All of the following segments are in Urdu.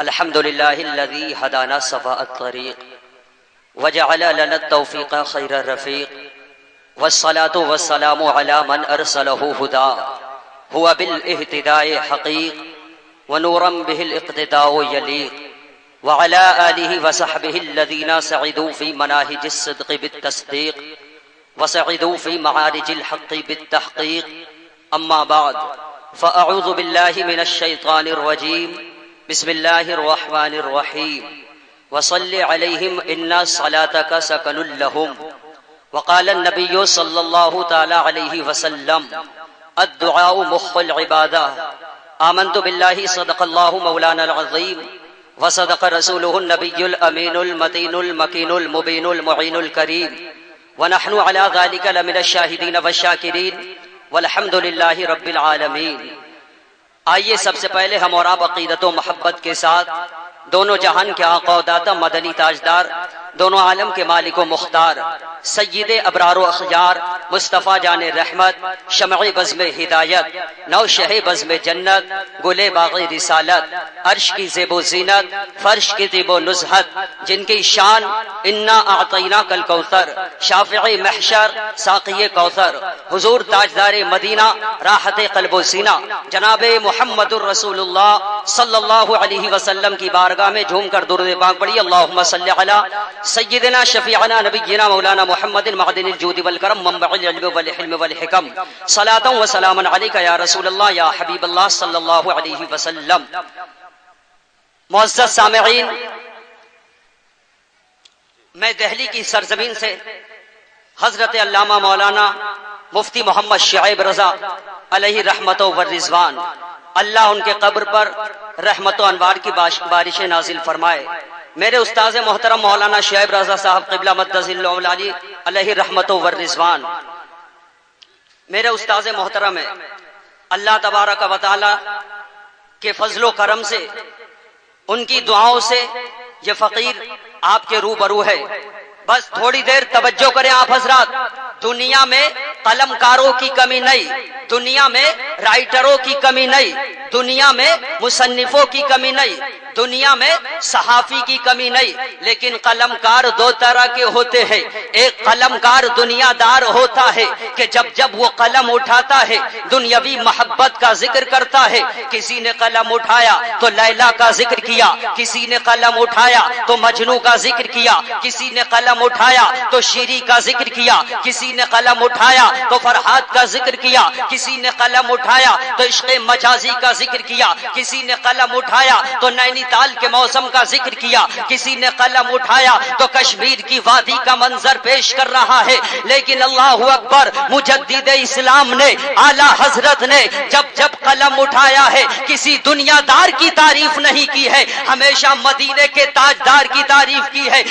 الحمد لله الذي هدانا سواء الطريق وجعل لنا التوفيق خير الرفيق والصلاة والسلام على من أرسله هدى هو بالاهتداء حقيق ونورا به الاقتداء يليق وعلى آله وصحبه الذين سعدوا في مناهج الصدق بالتصديق وسعدوا في معارج الحق بالتحقيق أما بعد فأعوذ بالله من الشيطان الرجيم بسم الله الرحمن الرحيم وصل عليهم إن صلاتك سكن لهم وقال النبي صلى الله تعالى عليه وسلم الدعاء مخ العبادة آمنت بالله صدق الله مولانا العظيم وصدق رسوله النبي الأمين المتين المكين المبين المعين الكريم ونحن على ذلك لمن الشاهدين والشاكرين والحمد للہ رب العالمین۔ آئیے سب سے پہلے ہم اور آپ عقیدت و محبت کے ساتھ دونوں جہان کے آقا و داتا مدنی تاجدار دونوں عالم کے مالک و مختار سید ابرار و اخیار مصطفیٰ جان رحمت شمع بزم ہدایت نو شہ بزم جنت گل باغ رسالت عرش کی زیب و زینت فرش کی طیب و نزہت جن کی شان انا اعطینا کل کوثر شافع محشر ساقی کوثر حضور تاجدار مدینہ راحت قلب و سینہ جناب محمد الرسول اللہ صلی اللہ علیہ وسلم کی بارگاہ میں جھوم کر درود پاک پڑھی اللہم صلی علی سیدنا شفیعنا نبینا مولانا محمد معدن الجود والکرم منبع العلم والحلم والحکم صلاۃ و سلام علیک یا رسول اللہ یا حبیب اللہ صلی اللہ علیہ وسلم۔ معزز سامعین، میں دہلی کی سرزمین سے حضرت علامہ مولانا مفتی محمد شعیب رضا علیہ رحمت و رضوان، اللہ ان کے قبر پر رحمت و انوار کی بارشیں نازل فرمائے، میرے استاذ محترم مولانا شعیب رضا صاحب قبلہ مدظ العلی علیہ رحمت و رضوان میرے استاذ محترم ہے، اللہ تبارک و تعالی کے فضل و کرم سے ان کی دعاؤں سے یہ فقیر آپ کے روبرو ہے۔ بس تھوڑی دیر توجہ کریں آپ حضرات، دنیا میں قلم کاروں کی کمی نہیں، دنیا میں رائٹروں کی کمی نہیں، دنیا میں مصنفوں کی کمی نہیں، دنیا میں صحافی کی کمی نہیں، لیکن قلم کار دو طرح کے ہوتے ہیں۔ ایک قلم کار دنیا دار ہوتا ہے کہ جب جب وہ قلم اٹھاتا ہے دنیاوی محبت کا ذکر کرتا ہے۔ کسی نے قلم اٹھایا تو لیلا کا ذکر کیا، کسی نے قلم اٹھایا تو مجنو کا ذکر کیا، کسی نے قلم اٹھایا تو شیری کا ذکر کیا، کسی نے قلم اٹھایا تو فرحات کا ذکر کیا، کسی نے قلم اٹھایا تو عشق مجازی کا ذکر کیا، کسی نے قلم اٹھایا تو نینی تال کے موسم کا ذکر کیا، کسی نے قلم اٹھایا تو کشمیر کی وادی کا منظر پیش کر رہا ہے۔ لیکن اللہ اکبر، مجدد اسلام نے اعلی حضرت نے جب جب قلم اٹھایا ہے کسی دنیا دار کی تعریف نہیں کی ہے، ہمیشہ مدینے کے تاجدار کی تعریف کی ہے،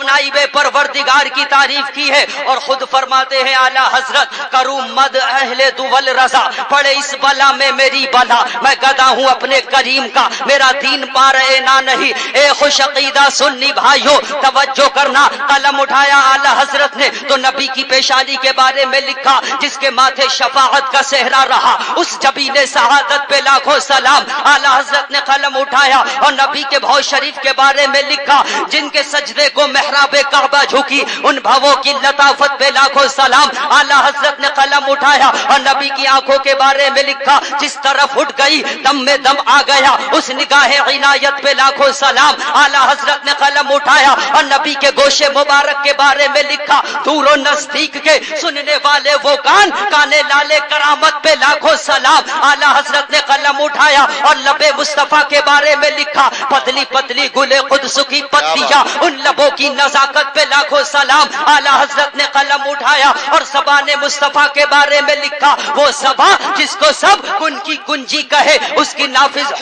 نائب پروردگار کی تعریف کی ہے، اور خود فرماتے ہیں اعلی حضرت کروں مد اہل دول رضا، پڑے اس بلا میں میری بلا، میں گدا ہوں اپنے کریم کا، میرا دین پا رہے نہ نہیں۔ اے خوش عقیدہ سنی بھائیو توجہ کرنا، قلم اٹھایا اعلی حضرت نے تو نبی کی پیشانی کے بارے میں لکھا جس کے ماتھے شفاعت کا صحرا رہا، اس جبین سعادت پہ لاکھوں سلام۔ اعلی حضرت نے قلم اٹھایا اور نبی کے بھو شریف کے بارے میں لکھا جن کے سجدے کو محراب کعبہ جھکی، ان بھووں کی لطافت پہ لاکھوں سلام۔ اعلی حضرت نے قلم اٹھایا اور نبی کی آنکھوں کے بارے میں لکھا جس طرف اٹھ گئی دم میں دم آ گیا، اس نگاہ عنایت پہ لاکھوں سلام۔ اعلی حضرت نے قلم اٹھایا اور نبی کے گوشے مبارک کے بارے میں لکھا دور و نزدیک کے سننے والے وہ کان، کانے لالے کرامت پہ لاکھوں سلام۔ اعلی حضرت نے قلم اٹھایا اور لب مصطفیٰ کے بارے میں لکھا پتلی پتلی گل قدس کی پتیاں، ان لبوں کی نزاکت پہ لاکھوں سلام۔ اعلی حضرت نے قلم اٹھایا اور زبان مصطفیٰ کے بارے میں لکھا وہ زبان جس کو سب کن کی کنجی کہے، اس کی نافذ